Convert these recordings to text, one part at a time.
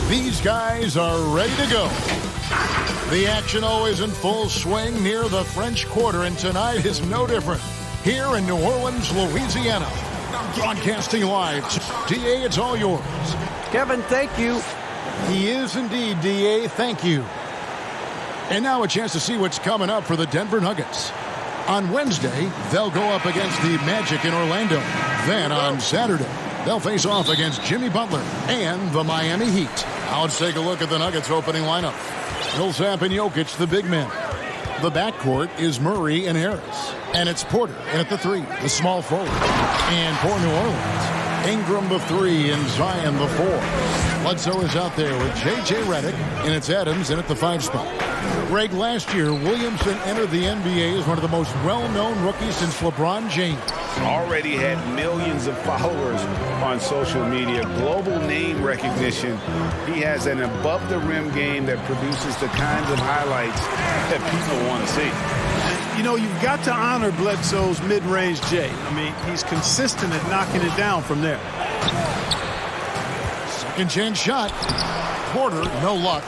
These guys are ready to go. The action always in full swing near the French Quarter, and tonight is no different. Here in New Orleans, Louisiana. Broadcasting live. DA, it's all yours. Kevin, thank you. He is indeed, DA. Thank you. And now a chance to see what's coming up for the Denver Nuggets. On Wednesday, they'll go up against the Magic in Orlando. Then on Saturday, they'll face off against Jimmy Butler and the Miami Heat. Now let's take a look at the Nuggets opening lineup. Millsap and Jokic, the big men. The backcourt is Murray and Harris. And it's Porter in at the 3, the small forward. And for New Orleans, Ingram the 3 and Zion the 4. Bledsoe is out there with J.J. Redick, and it's Adams in at the 5 spot. Greg, last year, Williamson entered the NBA as one of the most well-known rookies since LeBron James. Already had millions of followers on social media, global name recognition. He has an above-the-rim game that produces the kinds of highlights that people want to see. You know, you've got to honor Bledsoe's mid-range J. I mean, he's consistent at knocking it down from there. Second chance shot. Porter, no luck.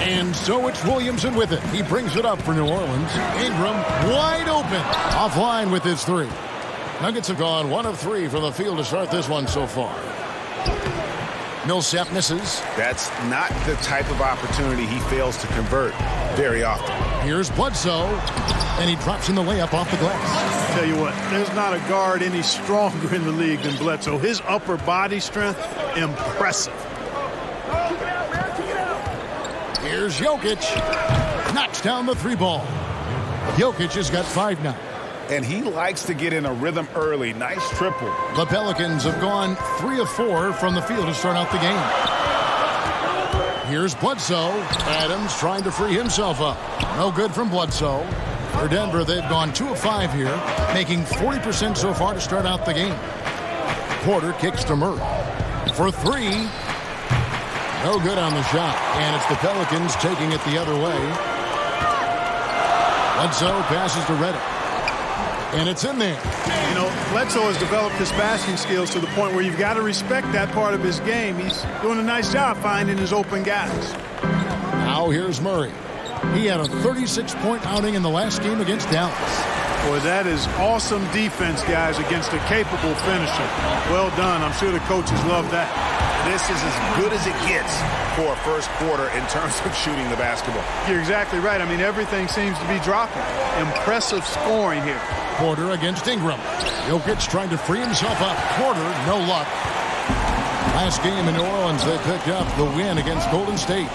And so it's Williamson with it. He brings it up for New Orleans. Ingram wide open. Offline with his 3. Nuggets have gone 1 of 3 from the field to start this one so far. Millsap misses. That's not the type of opportunity he fails to convert very often. Here's Bledsoe, and he drops in the layup off the glass. Tell you what, there's not a guard any stronger in the league than Bledsoe. His upper body strength, impressive. Here's Jokic. Knocks down the 3 ball. Jokic has got 5 now. And he likes to get in a rhythm early. Nice triple. The Pelicans have gone 3 of 4 from the field to start out the game. Here's Bledsoe. Adams trying to free himself up. No good from Bledsoe. For Denver, they've gone 2 of 5 here, making 40% so far to start out the game. Porter kicks to Murray. For 3. No good on the shot. And it's the Pelicans taking it the other way. Bledsoe passes to Redick. And it's in there. You know, Bledsoe has developed his passing skills to the point where you've got to respect that part of his game. He's doing a nice job finding his open guys. Now here's Murray. He had a 36-point outing in the last game against Dallas. Boy, that is awesome defense, guys, against a capable finisher. Well done. I'm sure the coaches love that. This is as good as it gets for a first quarter in terms of shooting the basketball. You're exactly right. I mean, everything seems to be dropping. Impressive scoring here. Porter against Ingram. Jokic trying to free himself up. Porter, no luck. Last game in New Orleans, they picked up the win against Golden State.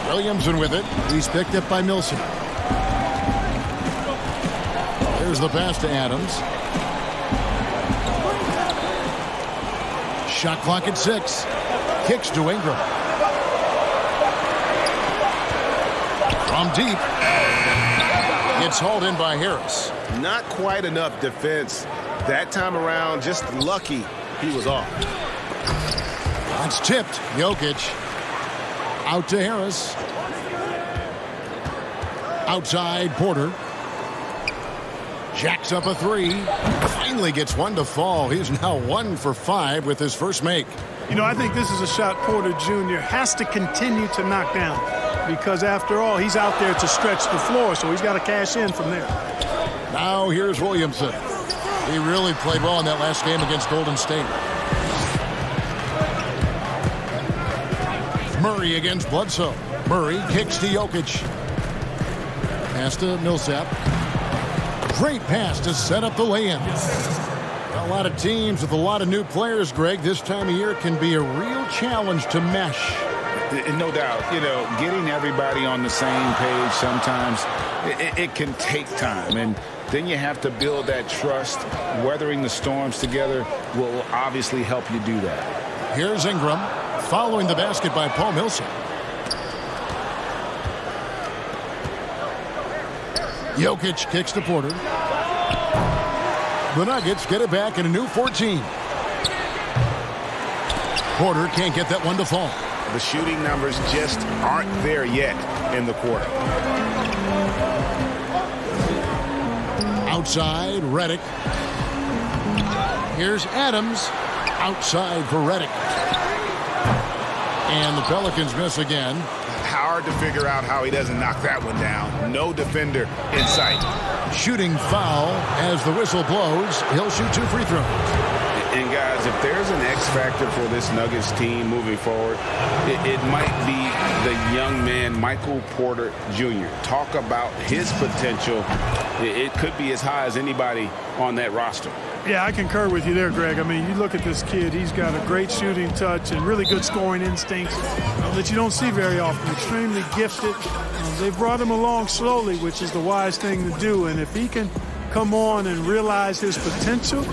Williamson with it. He's picked up by Millsap. There's the pass to Adams. Shot clock at 6. Kicks to Ingram. From deep. Gets hauled in by Harris. Not quite enough defense that time around. Just lucky he was off. That's tipped. Jokic. Out to Harris. Outside Porter. Jacks up a 3. Finally gets one to fall. He's now 1 for 5 with his first make. You know, I think this is a shot Porter Jr. has to continue to knock down because, after all, he's out there to stretch the floor, so he's got to cash in from there. Now here's Williamson. He really played well in that last game against Golden State. Murray against Bledsoe. Murray kicks to Jokic. Pass to Millsap. Great pass to set up the lay-in. A lot of teams with a lot of new players, Greg, this time of year can be a real challenge to mesh. No doubt. You know, getting everybody on the same page sometimes, it can take time. And then you have to build that trust. Weathering the storms together will obviously help you do that. Here's Ingram following the basket by Paul Millsap. Jokic kicks to Porter. The Nuggets get it back in a new 14. Porter can't get that one to fall. The shooting numbers just aren't there yet in the quarter. Outside, Redick. Here's Adams. Outside for Redick. And the Pelicans miss again. Hard to figure out how he doesn't knock that one down. No defender in sight. Shooting foul as the whistle blows. He'll shoot 2 free throws. And guys, if there's an X factor for this Nuggets team moving forward, it might be the young man, Michael Porter Jr. Talk about his potential. It could be as high as anybody on that roster. Yeah, I concur with you there, Greg. I mean, you look at this kid, he's got a great shooting touch and really good scoring instincts that you don't see very often. Extremely gifted. They've brought him along slowly, which is the wise thing to do. And if he can come on and realize his potential,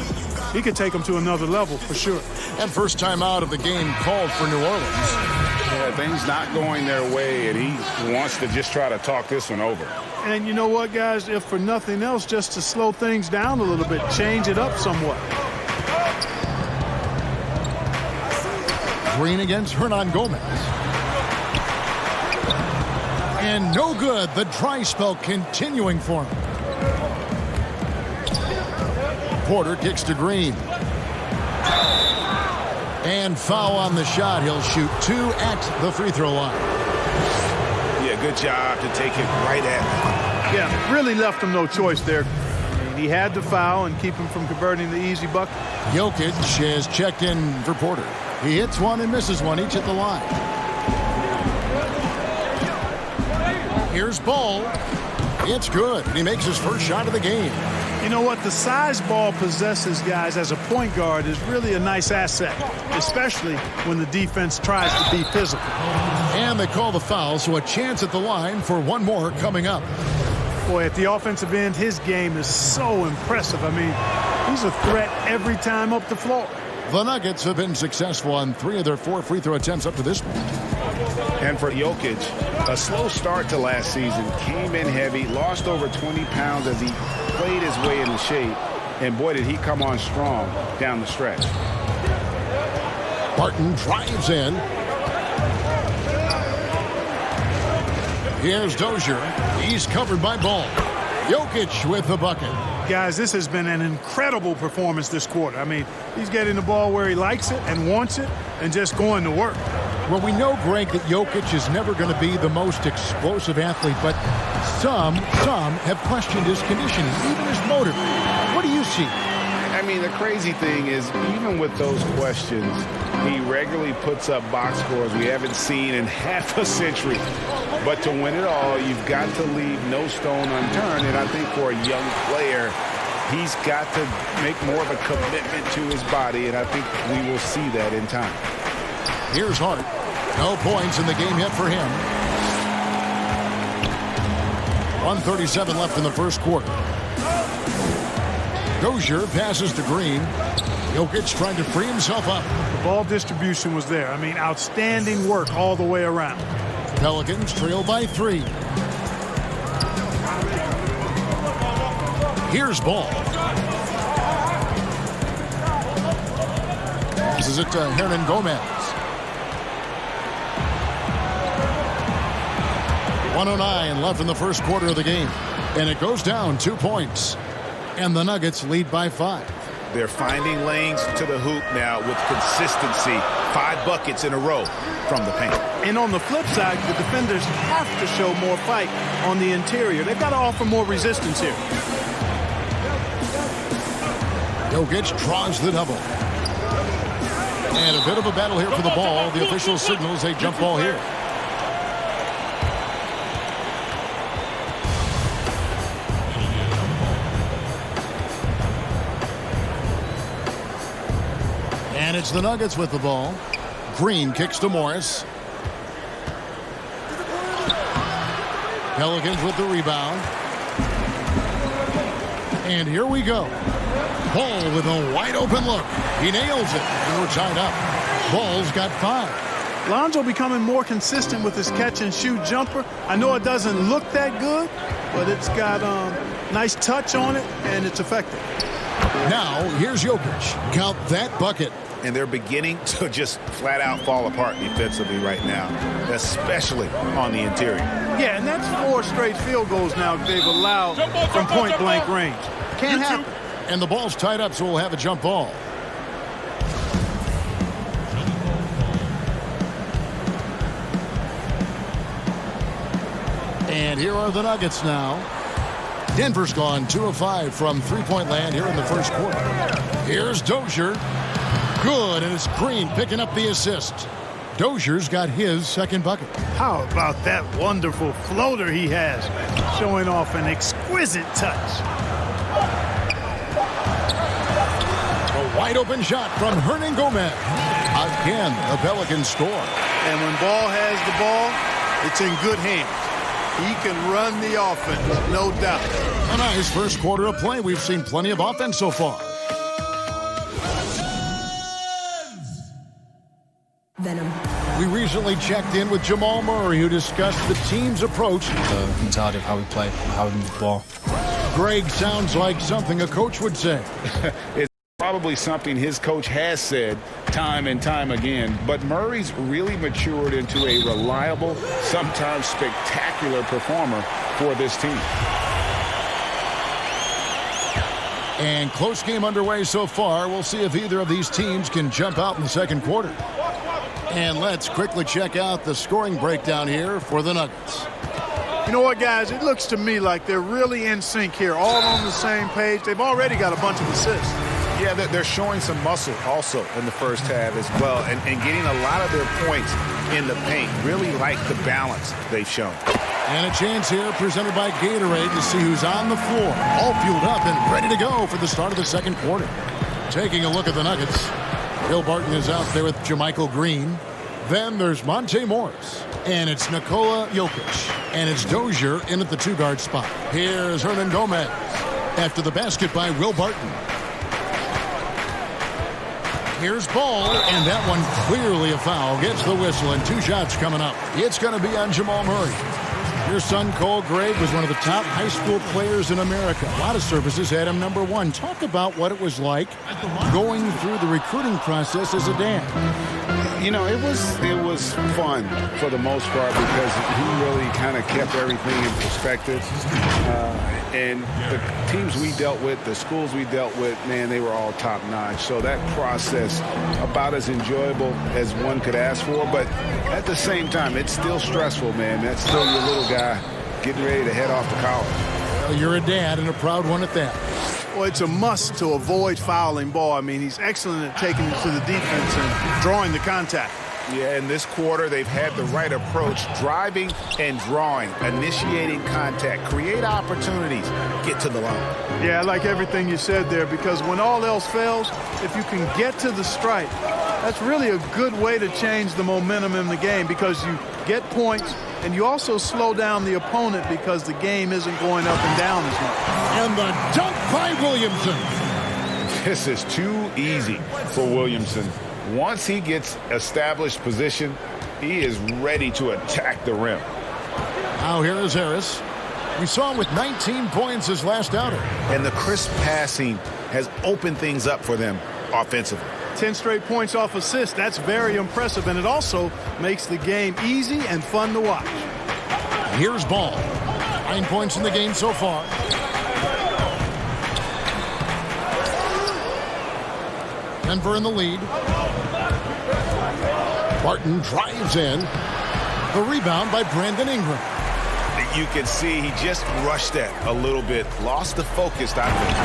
he could take them to another level for sure. And first time out of the game called for New Orleans. Yeah, things not going their way, and he wants to just try to talk this one over. And you know what, guys? If for nothing else, just to slow things down a little bit, change it up somewhat. Green against Hernan Gomez. And no good. The dry spell continuing for him. Porter kicks to Green. And foul on the shot. He'll shoot 2 at the free throw line. Yeah, good job to take it right at him. Yeah, really left him no choice there. He had to foul and keep him from converting the easy bucket. Jokic has checked in for Porter. He hits one and misses one, each at the line. Here's Ball. It's good. He makes his first shot of the game. You know what? The size Ball possesses, guys, as a point guard is really a nice asset, especially when the defense tries to be physical. And they call the foul, so a chance at the line for one more coming up. Boy, at the offensive end, his game is so impressive. I mean, he's a threat every time up the floor. The Nuggets have been successful on 3 of their 4 free throw attempts up to this point. And for Jokic, a slow start to last season, came in heavy, lost over 20 pounds as he played his way into shape. And boy, did he come on strong down the stretch. Barton drives in. Here's Dozier. He's covered by Ball. Jokic with the bucket. Guys, this has been an incredible performance this quarter. I mean, he's getting the ball where he likes it and wants it and just going to work. Well, we know, Greg, that Jokic is never going to be the most explosive athlete, but some have questioned his conditioning, even his motor. What do you see? I mean, the crazy thing is, even with those questions, he regularly puts up box scores we haven't seen in half a century. But to win it all, you've got to leave no stone unturned. And I think for a young player, he's got to make more of a commitment to his body. And I think we will see that in time. Here's Hart. No points in the game yet for him. 1:37 left in the first quarter. Dozier passes to Green. Jokic trying to free himself up. The ball distribution was there. I mean, outstanding work all the way around. Pelicans trail by 3. Here's Ball. This is it to Hernan Gomez. 1:09 left in the first quarter of the game. And it goes down 2 points. And the Nuggets lead by 5. They're finding lanes to the hoop now with consistency. 5 buckets in a row from the paint. And on the flip side, the defenders have to show more fight on the interior. They've got to offer more resistance here. Jokic draws the double. And a bit of a battle here for the ball. The official signals a jump ball here. And it's the Nuggets with the ball. Green kicks to Morris. Pelicans with the rebound. And here we go. Ball with a wide open look. He nails it. And we're tied up. Ball's got 5. Lonzo becoming more consistent with his catch and shoot jumper. I know it doesn't look that good, but it's got nice touch on it, and it's effective. Now, here's Jokic. Count that bucket. And they're beginning to just flat out fall apart defensively right now, especially on the interior. Yeah, and that's 4 straight field goals now they've allowed from point-blank range. Can't happen. And the ball's tied up, so we'll have a jump ball. And here are the Nuggets now. Denver's gone 2 of 5 from three-point land here in the first quarter. Here's Dozier. Good, and it's Green picking up the assist. Dozier's got his second bucket. How about that wonderful floater he has, showing off an exquisite touch. A wide-open shot from Hernan Gomez. Again, the Pelicans score. And when Ball has the ball, it's in good hands. He can run the offense, no doubt. A nice first quarter of play. We've seen plenty of offense so far. Venom. We recently checked in with Jamal Murray, who discussed the team's approach. The mentality of how we play, how we move the ball. Greg sounds like something a coach would say. It's probably something his coach has said time and time again, but Murray's really matured into a reliable, sometimes spectacular performer for this team. And close game underway so far. We'll see if either of these teams can jump out in the second quarter. And let's quickly check out the scoring breakdown here for the Nuggets. You know what, guys? It looks to me like they're really in sync here, all on the same page. They've already got a bunch of assists. Yeah, they're showing some muscle also in the first half as well, and getting a lot of their points in the paint. Really like the balance they've shown. And a chance here presented by Gatorade to see who's on the floor. All fueled up and ready to go for the start of the second quarter. Taking a look at the Nuggets. Bill Barton is out there with Jermichael Green. Then there's Monte Morris. And it's Nikola Jokic. And it's Dozier in at the two-guard spot. Here's Hernan Gomez after the basket by Will Barton. Here's Ball, and that one clearly a foul. Gets the whistle, and 2 shots coming up. It's going to be on Jamal Murray. Your son, Cole Gregg, was one of the top high school players in America. A lot of services had him number 1. Talk about what it was like going through the recruiting process as a dad. You know, it was fun for the most part because he really kind of kept everything in perspective. And the teams we dealt with, the schools we dealt with, man, they were all top-notch. So that process, about as enjoyable as one could ask for. But at the same time, it's still stressful, man. That's still your little guy getting ready to head off to college. Well, you're a dad and a proud one at that. Well, it's a must to avoid fouling Ball. I mean, he's excellent at taking it to the defense and drawing the contact. Yeah, in this quarter, they've had the right approach, driving and drawing, initiating contact, create opportunities, get to the line. Yeah, I like everything you said there, because when all else fails, if you can get to the stripe, that's really a good way to change the momentum in the game, because you get points and you also slow down the opponent because the game isn't going up and down as much. And the dunk by Williamson. This is too easy for Williamson. Once he gets established position, he is ready to attack the rim. Now here is Harris. We saw him with 19 points his last outing. And the crisp passing has opened things up for them offensively. 10 straight points off assists. That's very impressive, and it also makes the game easy and fun to watch. Here's Ball. 9 points in the game so far. Denver in the lead. Barton drives in. The rebound by Brandon Ingram. You can see he just rushed that a little bit, lost the focus, I think.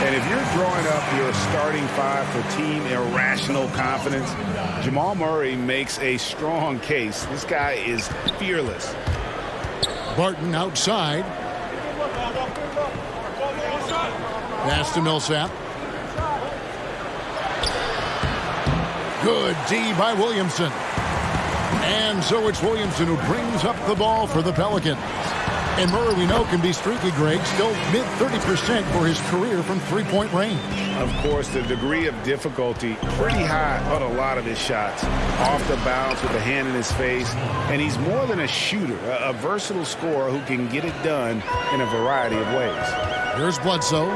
And if you're drawing up your starting 5 for team irrational confidence, Jamal Murray makes a strong case. This guy is fearless. Barton outside. Pass to Millsap. Good D by Williamson. And so it's Williamson who brings up the ball for the Pelicans. And Murray, we know, can be streaky, Greg. Still mid-30% for his career from three-point range. Of course, the degree of difficulty pretty high on a lot of his shots. Off the bounce with a hand in his face. And he's more than a shooter, a versatile scorer who can get it done in a variety of ways. Here's Bledsoe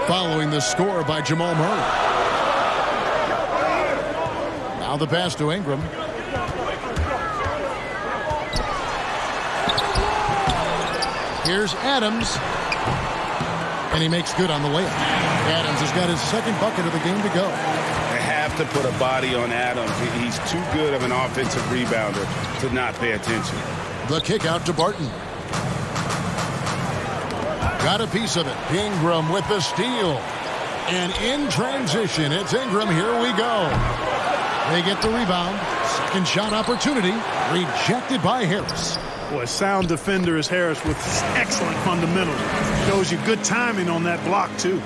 following the score by Jamal Murray. Now the pass to Ingram. Here's Adams. And he makes good on the layup. Adams has got his second bucket of the game to go. They have to put a body on Adams. He's too good of an offensive rebounder to not pay attention. The kick out to Barton. Got a piece of it. Ingram with the steal. And in transition, it's Ingram. Here we go. They get the rebound. Second shot opportunity. Rejected by Harris. Boy, sound defender is Harris with excellent fundamentals. Shows you good timing on that block, too.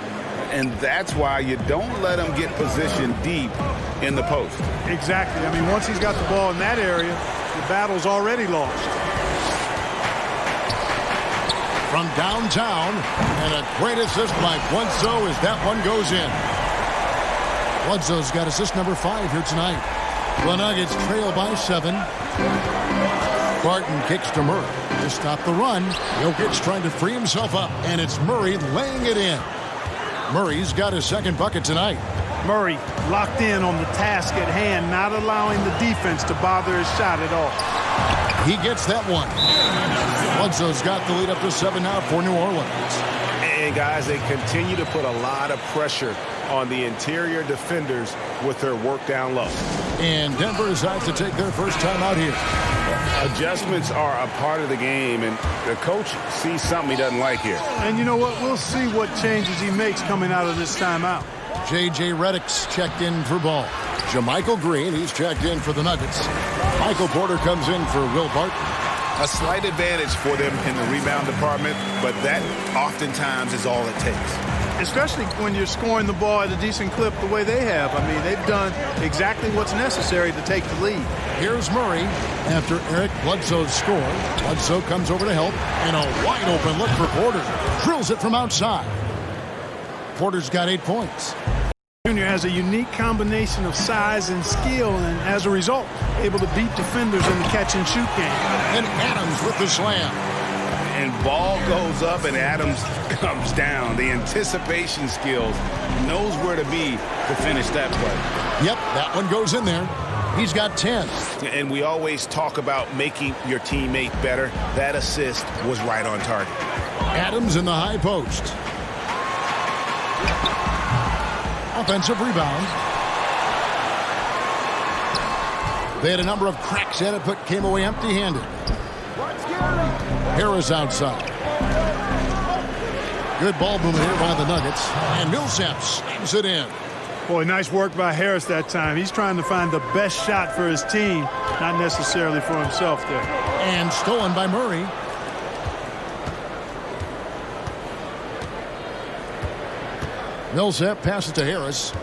And that's why you don't let him get positioned deep in the post. Exactly. I mean, once he's got the ball in that area, the battle's already lost. From downtown, and a great assist by Bledsoe as that one goes in. Bledsoe's got assist number 5 here tonight. The Nuggets trail by 7. Barton kicks to Murray to stop the run. Jokic trying to free himself up, and it's Murray laying it in. Murray's got his second bucket tonight. Murray locked in on the task at hand, not allowing the defense to bother his shot at all. He gets that one. Bledsoe's got the lead up to 7 now for New Orleans. And, guys, they continue to put a lot of pressure on the interior defenders with their work down low. And Denver decides to take their first time out here. Adjustments are a part of the game, and the coach sees something he doesn't like here. And you know what? We'll see what changes he makes coming out of this timeout. J.J. Redick's checked in for ball. JaMychal Green, he's checked in for the Nuggets. Michael Porter comes in for Will Barton. A slight advantage for them in the rebound department, but that oftentimes is all it takes. Especially when you're scoring the ball at a decent clip the way they have. I mean, they've done exactly what's necessary to take the lead. Here's Murray after Eric Bledsoe's score. Bledsoe comes over to help, and a wide open look for Porter. Drills it from outside. Porter's got 8 points. Junior has a unique combination of size and skill, and as a result, able to beat defenders in the catch-and-shoot game. And Adams with the slam. And ball goes up and Adams comes down. The anticipation skills, knows where to be to finish that play. Yep, that one goes in there. He's got 10. And we always talk about making your teammate better. That assist was right on target. Adams in the high post. Offensive rebound. They had a number of cracks at it, but came away empty-handed. Harris outside. Good ball movement here by the Nuggets. And Millsap slams it in. Boy, nice work by Harris that time. He's trying to find the best shot for his team, not necessarily for himself there. And stolen by Murray. Millsap passes to Harris.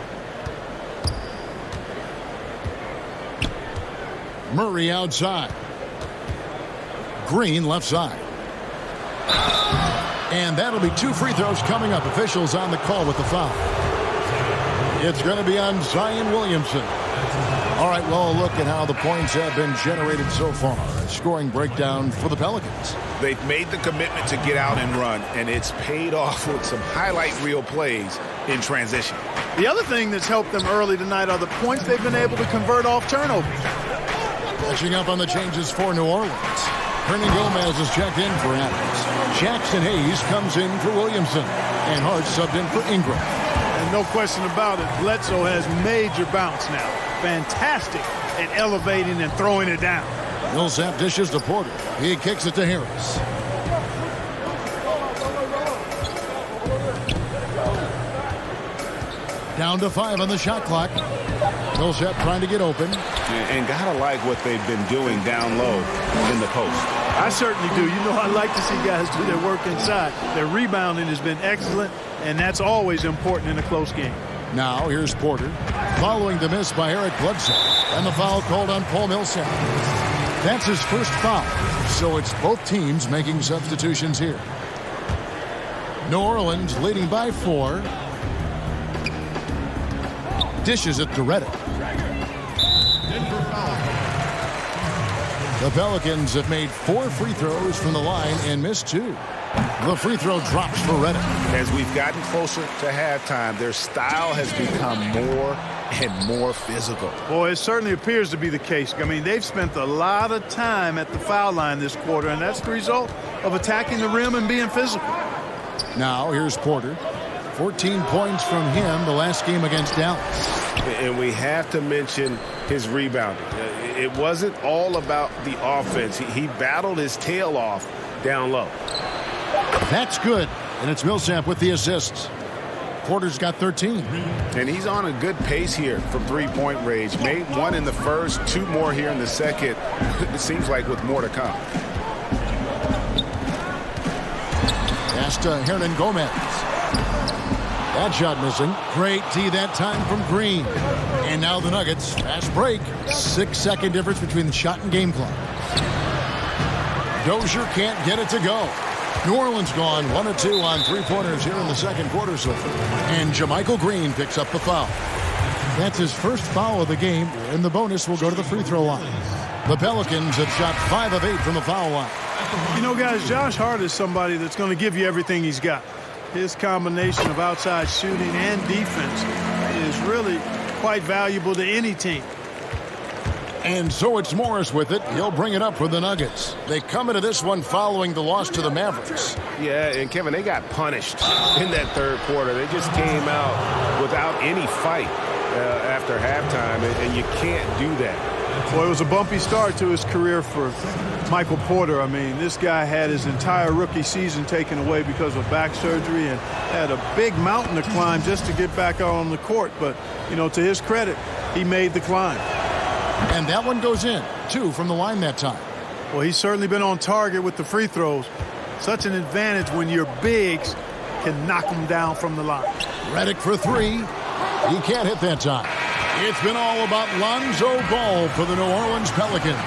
Murray outside. Green left side. And that'll be 2 free throws coming up. Officials on the call with the foul. It's going to be on Zion Williamson. All right, well, look at how the points have been generated so far. Scoring breakdown for the Pelicans. They've made the commitment to get out and run, and it's paid off with some highlight reel plays in transition. The other thing that's helped them early tonight are the points they've been able to convert off turnovers. Catching up on the changes for New Orleans. Hernan Gomez is checked in for Adams. Jackson Hayes comes in for Williamson. And Hart subbed in for Ingram. And no question about it, Bledsoe has major bounce now. Fantastic at elevating and throwing it down. Millsap dishes to Porter. He kicks it to Harris. Down to 5 on the shot clock. Millsap trying to get open. And gotta like what they've been doing down low in the post. I certainly do. You know, I like to see guys do their work inside. Their rebounding has been excellent, and that's always important in a close game. Now here's Porter. Following the miss by Eric Bledsoe. And the foul called on Paul Millsap. That's his first foul. So it's both teams making substitutions here. New Orleans leading by 4. Dishes it to Redick. The Pelicans have made 4 free throws from the line and missed 2. The free throw drops for Redick. As we've gotten closer to halftime, their style has become more and more physical. Boy, it certainly appears to be the case. I mean, they've spent a lot of time at the foul line this quarter, and that's the result of attacking the rim and being physical. Now here's Porter. 14 points from him the last game against Dallas. And we have to mention his rebounding. It wasn't all about the offense. He battled his tail off down low. That's good. And it's Millsap with the assists. Porter's got 13. And he's on a good pace here from three-point range. Made one in the first, 2 more here in the second. It seems like with more to come. Pass to Hernan Gomez. That shot missing. Great D that time from Green. And now the Nuggets. Fast break. 6-second difference between the shot and game clock. Dozier can't get it to go. New Orleans gone 1 of 2 on three-pointers here in the second quarter so far. And JaMychal Green picks up the foul. That's his first foul of the game, and the bonus will go to the free throw line. The Pelicans have shot 5 of 8 from the foul line. You know, guys, Josh Hart is somebody that's going to give you everything he's got. His combination of outside shooting and defense is really quite valuable to any team. And so it's Morris with it. He'll bring it up for the Nuggets. They come into this one following the loss to the Mavericks. Yeah, and Kevin, they got punished in that third quarter. They just came out without any fight after halftime, and you can't do that. Well, it was a bumpy start to his career for Michael Porter. I mean, this guy had his entire rookie season taken away because of back surgery and had a big mountain to climb just to get back out on the court. But, you know, to his credit, he made the climb. And that one goes in. 2 from the line that time. Well, he's certainly been on target with the free throws. Such an advantage when your bigs can knock them down from the line. Redick for 3. He can't hit that time. It's been all about Lonzo Ball for the New Orleans Pelicans.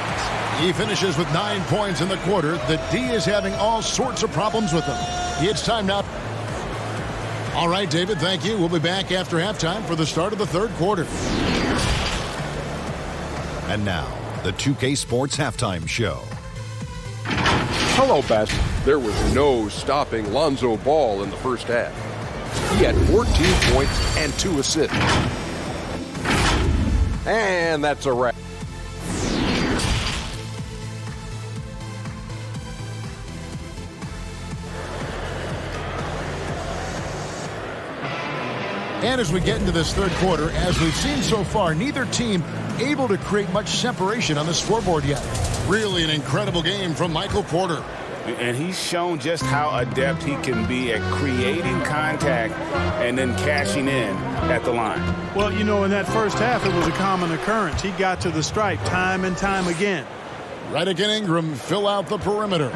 He finishes with 9 points in the quarter. The D is having all sorts of problems with him. It's time now. All right, David, thank you. We'll be back after halftime for the start of the third quarter. And now, the 2K Sports Halftime Show. Hello, Best. There was no stopping Lonzo Ball in the first half. He had 14 points and 2 assists. And that's a wrap. And as we get into this third quarter, as we've seen so far, neither team able to create much separation on the scoreboard yet. Really an incredible game from Michael Porter. And he's shown just how adept he can be at creating contact and then cashing in at the line. Well, you know, in that first half, it was a common occurrence. He got to the stripe time and time again. Redick and Ingram fill out the perimeter.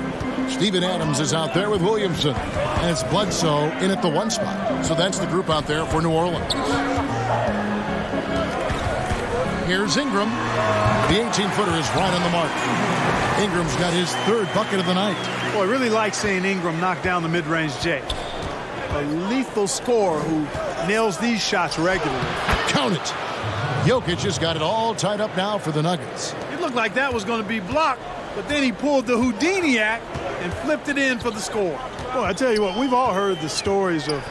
Steven Adams is out there with Williamson. And it's Bledsoe in at the 1 spot. So that's the group out there for New Orleans. Here's Ingram. The 18-footer is right on the mark. Ingram's got his 3rd bucket of the night. Boy, I really like seeing Ingram knock down the mid-range J. A lethal scorer who nails these shots regularly. Count it. Jokic has got it all tied up now for the Nuggets. It looked like that was going to be blocked, but then he pulled the Houdini act and flipped it in for the score. Boy, I tell you what, we've all heard the stories of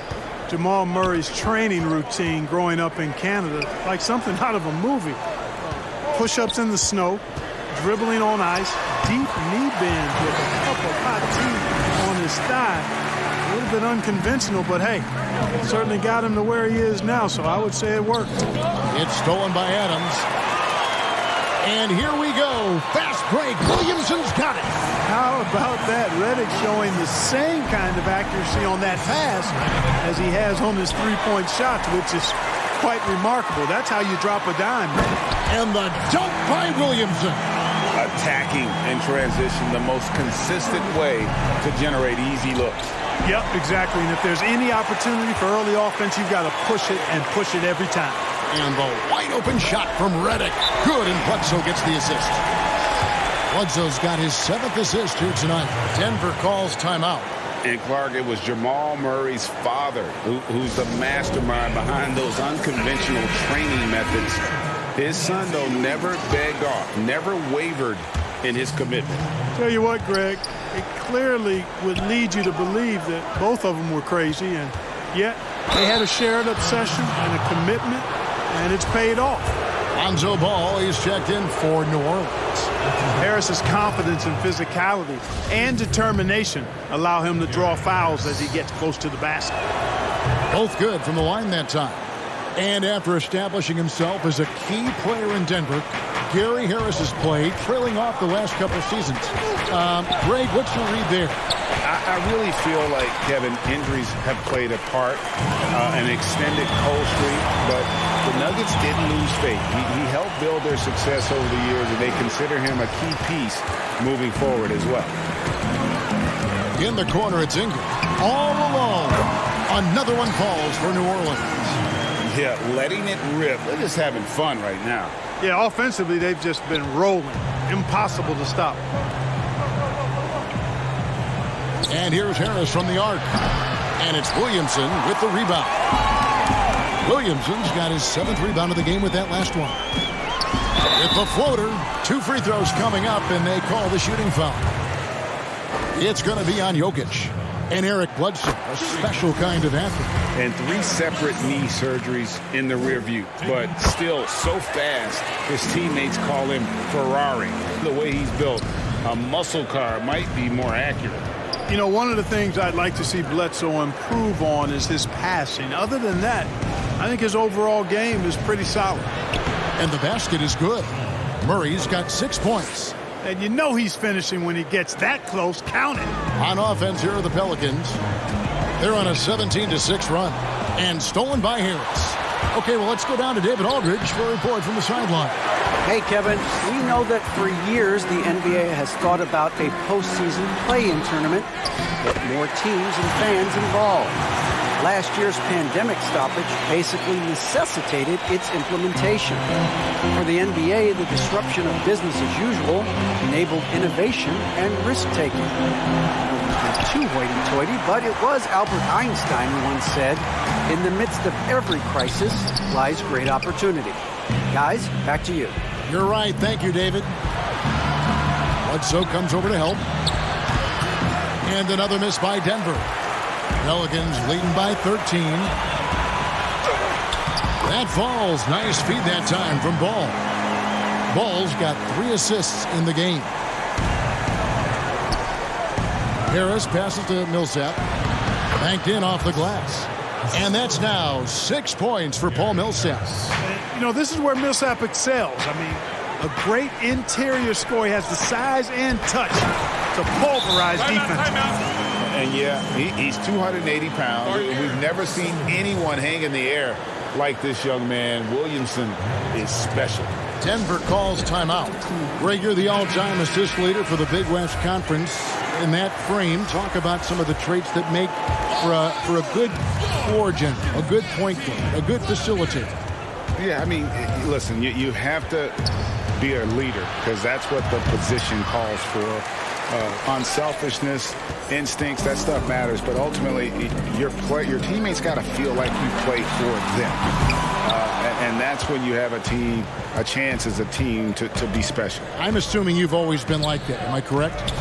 Jamal Murray's training routine growing up in Canada, like something out of a movie. Push-ups in the snow, dribbling on ice, deep knee bends with a cup of hot tea on his thigh. A little bit unconventional, but hey, it certainly got him to where he is now, so I would say it worked. It's stolen by Adams. And here we go. Fast break. Williamson's got it. How about that? Redick showing the same kind of accuracy on that pass as he has on his three-point shots, which is quite remarkable. That's how you drop a dime. And the dunk by Williamson. Attacking in transition, the most consistent way to generate easy looks. Yep, exactly. And if there's any opportunity for early offense, you've got to push it and push it every time. And the wide-open shot from Redick. Good, and Bledsoe gets the assist. Bledsoe's got his 7th assist here tonight. Denver calls timeout. And Clark, it was Jamal Murray's father who's the mastermind behind those unconventional training methods. His son, though, never begged off, never wavered in his commitment. Tell you what, Greg, it clearly would lead you to believe that both of them were crazy, and yet they had a shared obsession and a commitment, and it's paid off. Lonzo Ball is checked in for New Orleans. Harris's confidence and physicality and determination allow him to draw fouls as he gets close to the basket. Both good from the line that time. And after establishing himself as a key player in Denver, Gary Harris has played, trailing off the last couple of seasons. Greg, what's your read there? I really feel like, Kevin, injuries have played a part, an extended cold streak, but the Nuggets didn't lose faith. He helped build their success over the years, and they consider him a key piece moving forward as well. In the corner, it's Ingram. All alone. Another one falls for New Orleans. Yeah, letting it rip. They're just having fun right now. Yeah, offensively, they've just been rolling. Impossible to stop. And here's Harris from the arc. And it's Williamson with the rebound. Williamson's got his 7th rebound of the game with that last one. With the floater, 2 free throws coming up, and they call the shooting foul. It's going to be on Jokic. And Eric Bledsoe, a special kind of athlete. And 3 separate knee surgeries in the rear view, but still so fast, his teammates call him Ferrari. The way he's built, a muscle car might be more accurate. You know, one of the things I'd like to see Bledsoe improve on is his passing. Other than that, I think his overall game is pretty solid. And the basket is good. Murray's got 6 points. And you know he's finishing when he gets that close. Count it. On offense, here are the Pelicans. They're on a 17-6 run. And stolen by Harris. Okay, well, let's go down to David Aldridge for a report from the sideline. Hey, Kevin, we know that for years the NBA has thought about a postseason play-in tournament, but more teams and fans involved. Last year's pandemic stoppage basically necessitated its implementation. For the NBA, the disruption of business as usual enabled innovation and risk-taking. Too hoity-toity, but it was Albert Einstein who once said, "In the midst of every crisis lies great opportunity." Guys, back to you. You're right. Thank you, David. Bledsoe comes over to help. And another miss by Denver. Pelicans leading by 13. That falls. Nice feed that time from Ball. Ball's got 3 assists in the game. Harris passes to Millsap. Banked in off the glass. And that's now 6 points for Paul Millsap. You know, this is where Millsap excels. I mean, a great interior score. He has the size and touch to pulverize defense. And yeah, he's 280 pounds. We've never seen anyone hang in the air like this young man. Williamson is special. Denver calls timeout. Greg, you're the all-time assist leader for the Big West Conference. In that frame, talk about some of the traits that make for a good floor general, a good point guard, a good facilitator. Yeah, I mean, listen, you have to be a leader because that's what the position calls for. Unselfishness, instincts, that stuff matters. But ultimately, your teammates got to feel like you play for them. And that's when you have a chance as a team to be special. I'm assuming you've always been like that. Am I correct?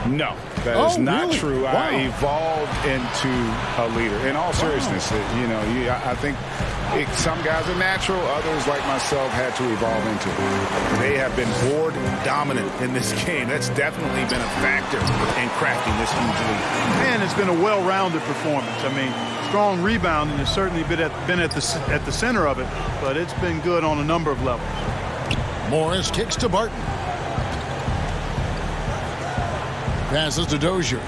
No, that is not really? true. Wow. I evolved into a leader. In all seriousness, I think some guys are natural. Others, like myself, had to evolve into it. They have been board dominant in this game. That's definitely been a factor in crafting this huge lead. And it's been a well-rounded performance. I mean, strong rebounding has certainly been at the center of it, but it's been good on a number of levels. Morris kicks to Barton. Passes to Dozier.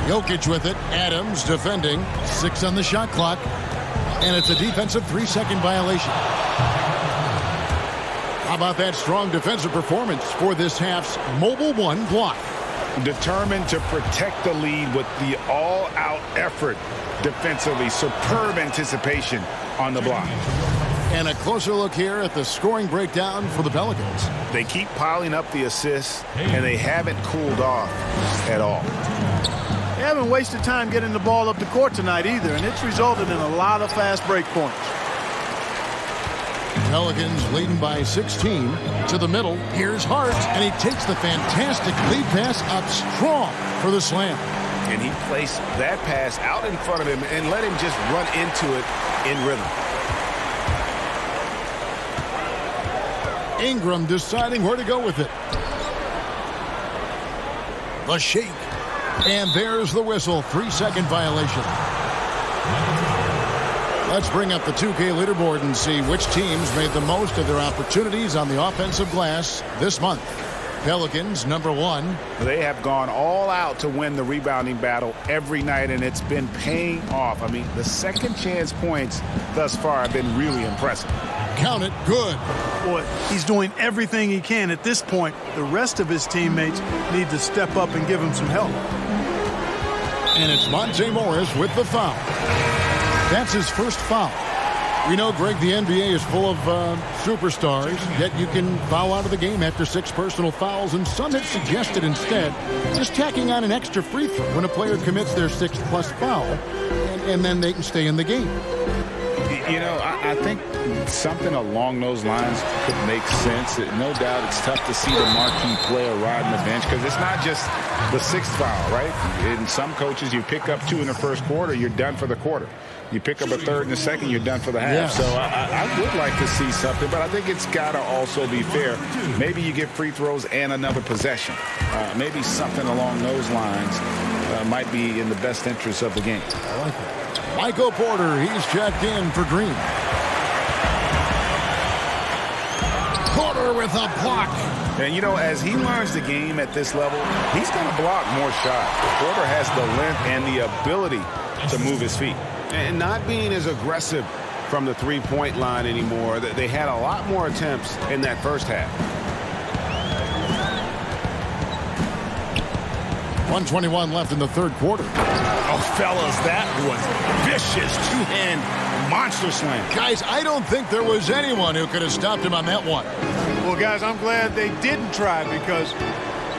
Jokic with it. Adams defending. 6 on the shot clock. And it's a defensive 3-second violation. How about that strong defensive performance for this half's mobile 1 block? Determined to protect the lead with the all-out effort defensively. Superb anticipation on the block. And a closer look here at the scoring breakdown for the Pelicans. They keep piling up the assists, and they haven't cooled off at all. They haven't wasted time getting the ball up the court tonight either, and it's resulted in a lot of fast break points. Pelicans leading by 16 to the middle. Here's Hart, and he takes the fantastic lead pass up strong for the slam. And he placed that pass out in front of him and let him just run into it in rhythm. Ingram deciding where to go with it. The shake. And there's the whistle. 3-second violation. Let's bring up the 2K leaderboard and see which teams made the most of their opportunities on the offensive glass this month. Pelicans, number 1. They have gone all out to win the rebounding battle every night, and it's been paying off. I mean, the second chance points thus far have been really impressive. Count it, good. Boy, he's doing everything he can at this point. The rest of his teammates need to step up and give him some help. And it's Monte Morris with the foul. That's his first foul. We know, Greg, the NBA is full of superstars, yet you can foul out of the game after 6 personal fouls, and some have suggested instead just tacking on an extra free throw when a player commits their 6th+ foul, and then they can stay in the game. You know, I think something along those lines could make sense. No doubt it's tough to see the marquee player riding the bench because it's not just the 6th foul, right? In some coaches, you pick up 2 in the first quarter, you're done for the quarter. You pick up a 3rd in the second, you're done for the half. Yes. So I would like to see something, but I think it's got to also be fair. Maybe you get free throws and another possession. Maybe something along those lines might be in the best interest of the game. I like it. Michael Porter, he's checked in for Green. Porter with a block. And, you know, as he learns the game at this level, he's going to block more shots. Porter has the length and the ability to move his feet. And not being as aggressive from the three-point line anymore. They had a lot more attempts in that first half. 1:21 left in the 3rd quarter. Oh, fellas, that was vicious two-hand monster slam. Guys, I don't think there was anyone who could have stopped him on that one. Well, guys, I'm glad they didn't try because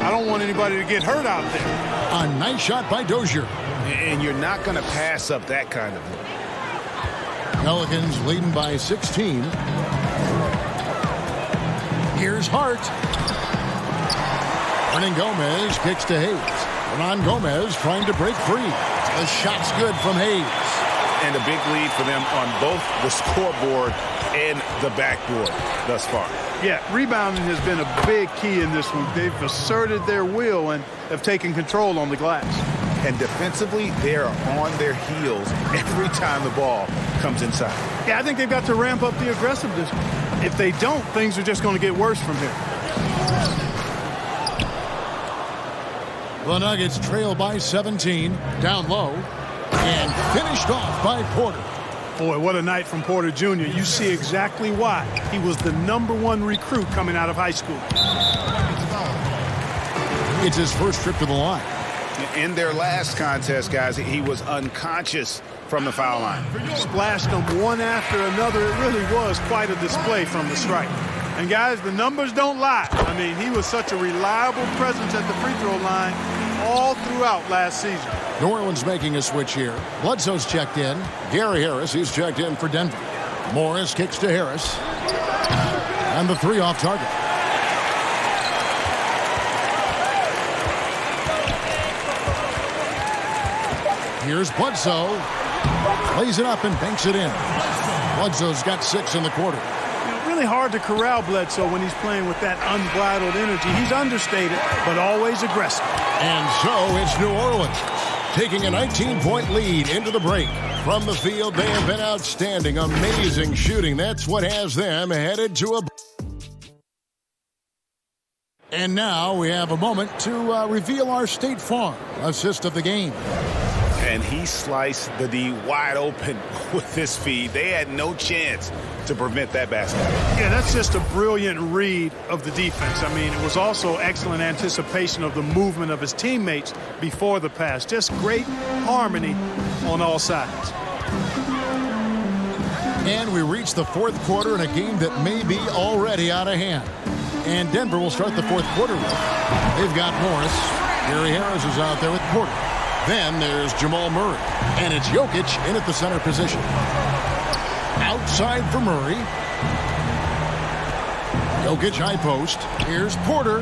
I don't want anybody to get hurt out there. A nice shot by Dozier. And you're not going to pass up that kind of thing. Pelicans leading by 16. Here's Hart. Hernan Gomez kicks to Hayes. Hernan Gomez trying to break free. The shot's good from Hayes. And a big lead for them on both the scoreboard and the backboard thus far. Yeah, rebounding has been a big key in this one. They've asserted their will and have taken control on the glass. And defensively, they are on their heels every time the ball comes inside. Yeah, I think they've got to ramp up the aggressiveness. If they don't, things are just going to get worse from here. The Nuggets trail by 17, down low, and finished off by Porter. Boy, what a night from Porter Jr. You see exactly why. He was the #1 recruit coming out of high school. It's his first trip to the line. In their last contest, guys, he was unconscious from the foul line. Splashed them one after another. It really was quite a display from the stripe. And, guys, the numbers don't lie. I mean, he was such a reliable presence at the free throw line all throughout last season. New Orleans making a switch here. Bledsoe's checked in. Gary Harris, he's checked in for Denver. Morris kicks to Harris. And the 3 off target. Here's Bledsoe. Lays it up and banks it in. Bledsoe's got 6 in the quarter. Really hard to corral Bledsoe when he's playing with that unbridled energy. He's understated, but always aggressive. And so it's New Orleans taking a 19-point lead into the break. From the field, they have been outstanding. Amazing shooting. That's what has them headed to a... And now we have a moment to reveal our State Farm assist of the game. And he sliced the D wide open with his feed. They had no chance to prevent that basket. Yeah, that's just a brilliant read of the defense. I mean, it was also excellent anticipation of the movement of his teammates before the pass. Just great harmony on all sides. And we reach the 4th quarter in a game that may be already out of hand. And Denver will start the 4th quarter with. They've got Morris. Gary Harris is out there with Porter. Then there's Jamal Murray. And it's Jokic in at the center position. Outside for Murray. Jokic high post. Here's Porter.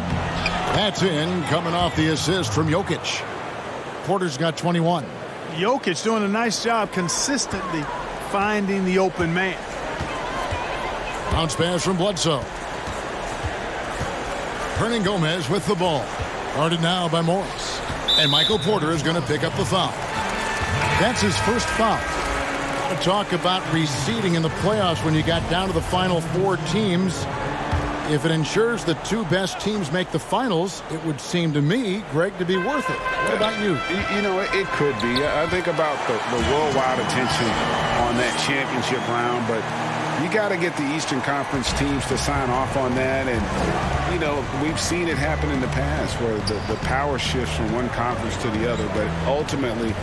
That's in, coming off the assist from Jokic. Porter's got 21. Jokic doing a nice job consistently finding the open man. Bounce pass from Bledsoe. Hernan Gomez with the ball. Guarded now by Morris. And Michael Porter is going to pick up the foul. That's his first foul. Talk about receding in the playoffs when you got down to the final 4 teams. If it ensures the two best teams make the finals, it would seem to me, Greg, to be worth it. What about you? You know, it could be. I think about the worldwide attention on that championship round, but you got to get the Eastern Conference teams to sign off on that. And, you know, we've seen it happen in the past where the power shifts from one conference to the other. But ultimately,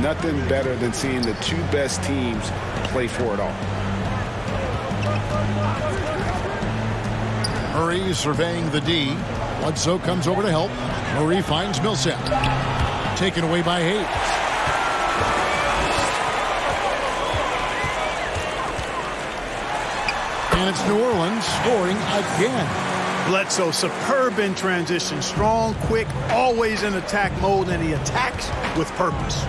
nothing better than seeing the two best teams play for it all. Murray surveying the D. Bledsoe comes over to help. Murray finds Millsap. Taken away by Hayes. And it's New Orleans scoring again. Bledsoe, superb in transition. Strong, quick, always in attack mode, and he attacks with purpose.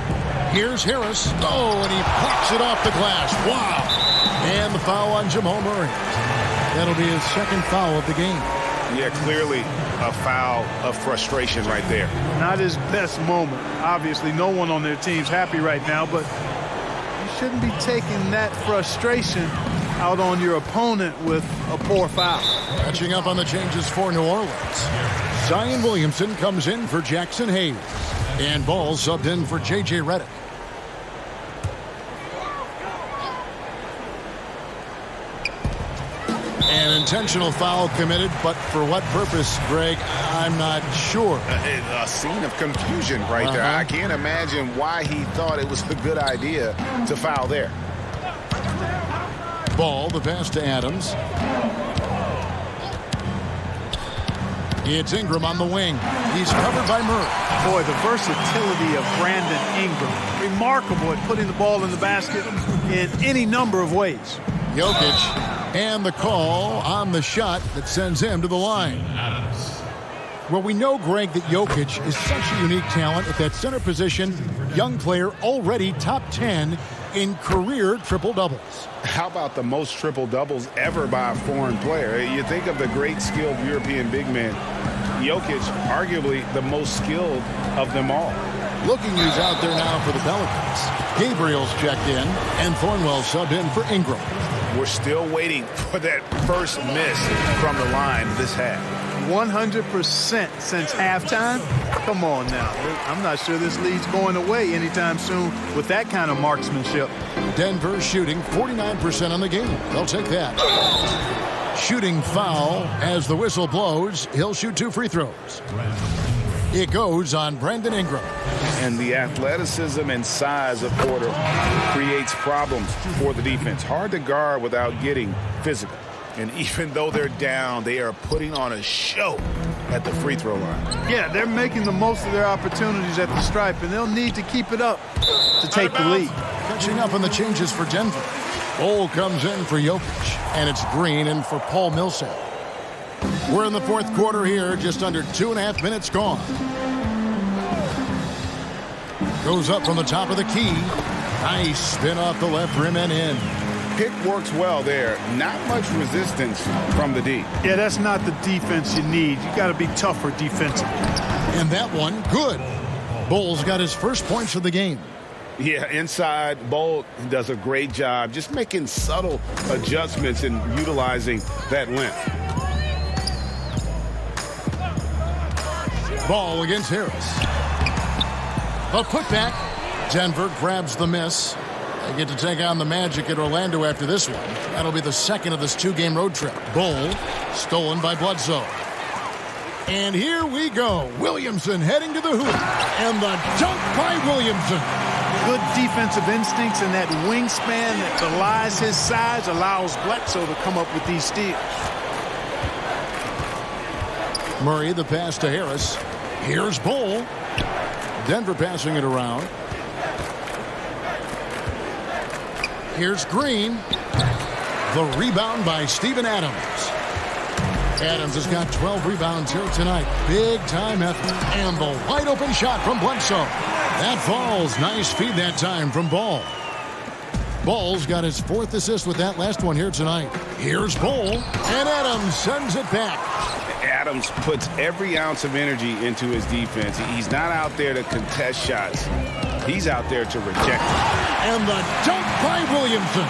Here's Harris. Oh, and he pops it off the glass. Wow. And the foul on Jamal Murray. That'll be his second foul of the game. Yeah, clearly a foul of frustration right there. Not his best moment. Obviously, no one on their team's happy right now, but you shouldn't be taking that frustration out on your opponent with a poor foul. Catching up on the changes for New Orleans. Zion Williamson comes in for Jackson Hayes. And Ball subbed in for J.J. Redick. An intentional foul committed, but for what purpose, Greg, I'm not sure. A scene of confusion right there. I can't imagine why he thought it was a good idea to foul there. Ball, the pass to Adams. It's Ingram on the wing. He's covered by Murray. Boy, the versatility of Brandon Ingram. Remarkable at putting the ball in the basket in any number of ways. Jokic. And the call on the shot that sends him to the line. Well, we know, Greg, that Jokic is such a unique talent at that center position. Young player, already top 10 in career triple-doubles. How about the most triple-doubles ever by a foreign player? You think of the great skilled European big man. Jokic, arguably the most skilled of them all. Looking who's out there now for the Pelicans. Gabriel's checked in, and Thornwell subbed in for Ingram. We're still waiting for that first miss from the line this half. 100% since halftime? Come on now. I'm not sure this lead's going away anytime soon with that kind of marksmanship. Denver shooting 49% on the game. They'll take that. Shooting foul as the whistle blows. He'll shoot 2 free throws. It goes on Brandon Ingram. And the athleticism and size of Porter creates problems for the defense. Hard to guard without getting physical. And even though they're down, they are putting on a show at the free throw line. Yeah, they're making the most of their opportunities at the stripe, and they'll need to keep it up to take the lead. Catching up on the changes for Denver. Bol comes in for Jokic, and it's Green in for Paul Millsap. We're in the fourth quarter here, just under 2.5 minutes gone. Goes up from the top of the key. Nice spin off the left rim and in. Pick works well there. Not much resistance from the D. Yeah, that's not the defense you need. You got to be tougher defensively. And that one, good. Bol's got his first points of the game. Yeah, inside, Bol does a great job just making subtle adjustments and utilizing that length. Ball against Harris. A putback. Denver grabs the miss. They get to take on the Magic at Orlando after this one. That'll be the second of this 2-game road trip. Bol stolen by Bledsoe. And here we go. Williamson heading to the hoop. And the dunk by Williamson. Good defensive instincts, and that wingspan that belies his size allows Bledsoe to come up with these steals. Murray, the pass to Harris. Here's Bol. Denver passing it around. Here's Green. The rebound by Steven Adams. Adams has got 12 rebounds here tonight. Big time effort. And the wide open shot from Bledsoe. That falls. Nice feed that time from Ball. Ball's got his 4th assist with that last one here tonight. Here's Ball. And Adams sends it back. Adams puts every ounce of energy into his defense. He's not out there to contest shots. He's out there to reject them. And the dunk by Williamson.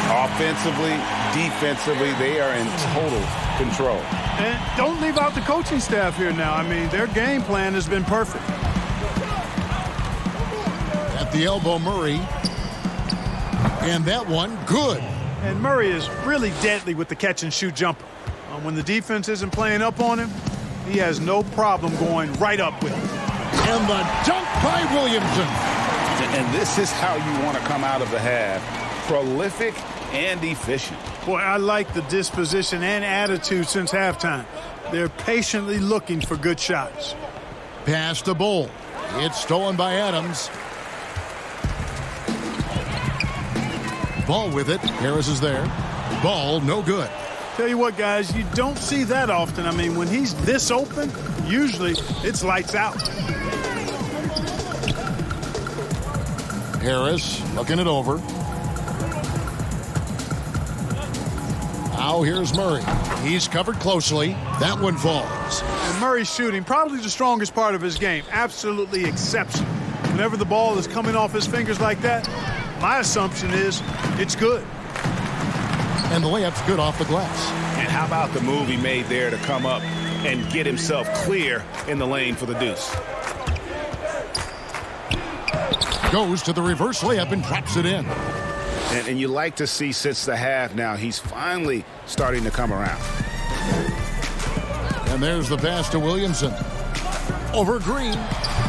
Offensively, defensively, they are in total control. And don't leave out the coaching staff here now. I mean, their game plan has been perfect. At the elbow, Murray. And that one, good. And Murray is really deadly with the catch-and-shoot jumper. When the defense isn't playing up on him, he has no problem going right up with him. And the dunk by Williamson. And this is how you want to come out of the half. Prolific and efficient. Boy, I like the disposition and attitude since halftime. They're patiently looking for good shots. Pass to Bull. It's stolen by Adams. Ball with it. Harris is there. Ball, no good. Tell you what, guys, you don't see that often. I mean, when he's this open, usually it's lights out. Harris looking it over. Now here's Murray. He's covered closely. That one falls. And Murray's shooting, probably the strongest part of his game. Absolutely exceptional. Whenever the ball is coming off his fingers like that, my assumption is it's good. And the layup's good off the glass. And how about the move he made there to come up and get himself clear in the lane for the deuce? Goes to the reverse layup and drops it in. And you like to see since the half now, he's finally starting to come around. And there's the pass to Williamson. Over Green.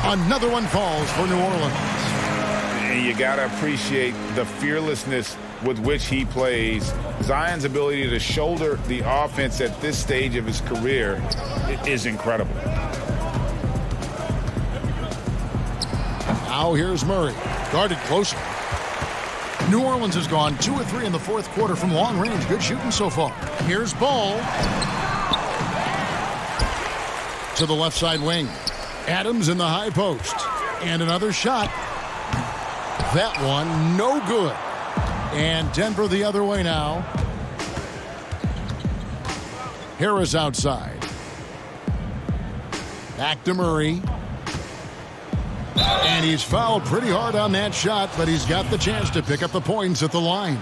Another one falls for New Orleans. And you got to appreciate the fearlessness with which he plays. Zion's ability to shoulder the offense at this stage of his career is incredible. Now here's Murray. Guarded closely. New Orleans has gone 2 of 3 in the fourth quarter from long range. Good shooting so far. Here's Ball. To the left side wing. Adams in the high post. And another shot. That one, no good. And Denver the other way now. Harris outside. Back to Murray. And he's fouled pretty hard on that shot, but he's got the chance to pick up the points at the line.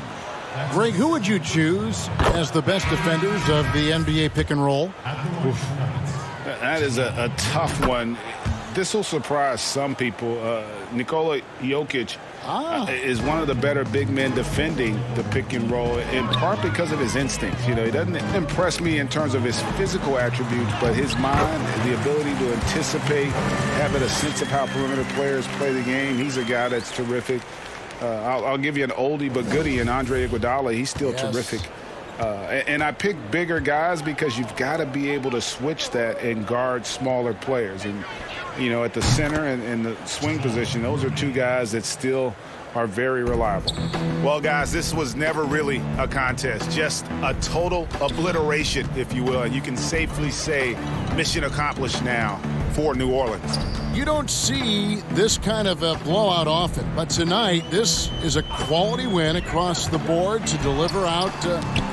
Greg, who would you choose as the best defenders of the NBA pick and roll? That is a tough one. This will surprise some people. Nikola Jokic is one of the better big men defending the pick and roll, in part because of his instincts. You know, he doesn't impress me in terms of his physical attributes, but his mind, the ability to anticipate, having a sense of how perimeter players play the game. He's a guy that's terrific. I'll give you an oldie but goodie in Andre Iguodala. He's still terrific. And I pick bigger guys because you've got to be able to switch that and guard smaller players. And, you know, at the center and the swing position, those are two guys that still are very reliable. Well, guys, this was never really a contest, just a total obliteration, if you will. And you can safely say mission accomplished now for New Orleans. You don't see this kind of a blowout often, but tonight this is a quality win across the board to deliver out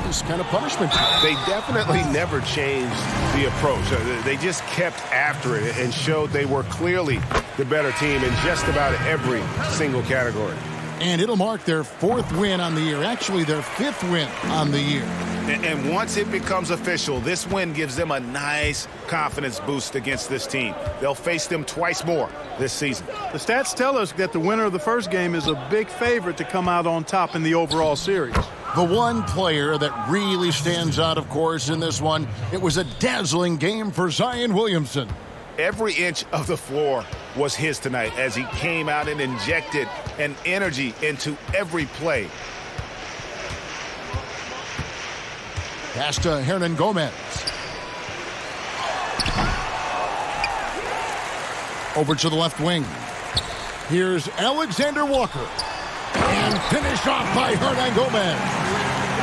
this kind of punishment. They definitely never changed the approach. They just kept after it and showed they were clearly the better team in just about every single category. And it'll mark their 4th win on the year, actually their 5th win on the year. And once it becomes official, this win gives them a nice confidence boost against this team. They'll face them twice more this season. The stats tell us that the winner of the first game is a big favorite to come out on top in the overall series. The one player that really stands out, of course, in this one, it was a dazzling game for Zion Williamson. Every inch of the floor was his tonight as he came out and injected an energy into every play. Pass to Hernan Gomez. Over to the left wing. Here's Alexander Walker. And finished off by Hernan Gomez.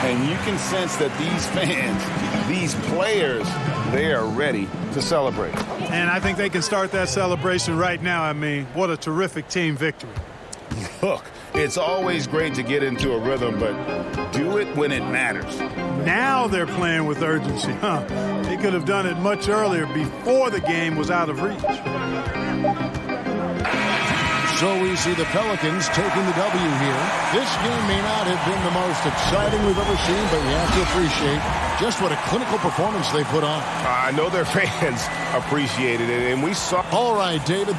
And you can sense that these fans, these players, they are ready to celebrate. And I think they can start that celebration right now. I mean, what a terrific team victory. Look, it's always great to get into a rhythm, but do it when it matters. Now they're playing with urgency, huh? They could have done it much earlier before the game was out of reach. So we see the Pelicans taking the W here. This game may not have been the most exciting we've ever seen, but you have to appreciate just what a clinical performance they put on. I know their fans appreciated it, and we saw. All right, David.